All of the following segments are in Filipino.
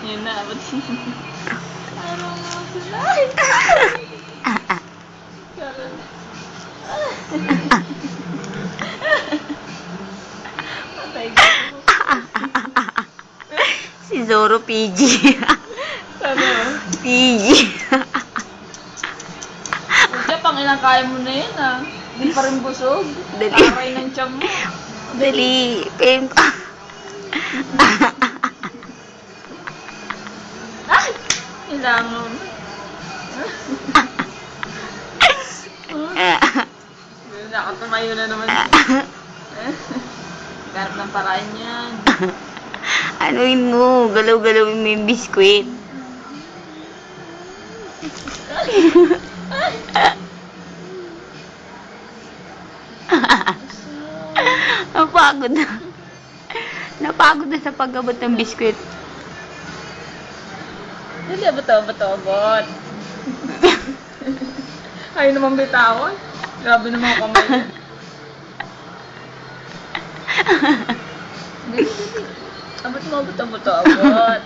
Yun na, ba't parang mga sila. Patay ka. Si Zoro PG. Sabi mo? PG. Huwag pang ilang kaya mo na yun ah. Hindi pa rin busog. Dali. Aray ng tiyan mo. Dali. Pem. Ay! Kailangan. Nakatumayo na naman. Garap ng paraan yan. Anuin mo, galaw-galawin mo yung biskwit. Napagod na. Napagod na sa pag-abot ng biskwit. Hindi, abot. Ayaw naman bitawan. Grabe naman ako kamay. Abot.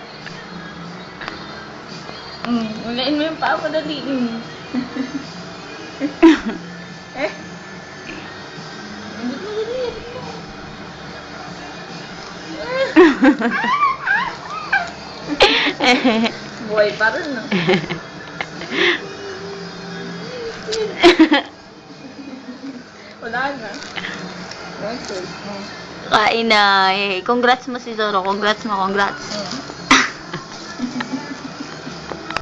Ulain mo yung paa ko, dali. Eh? Abot mo, dali. Buhay pa rin, no? Wala na. Okay. Kain na. Eh, congrats mo si Zoro. Congrats mo, congrats.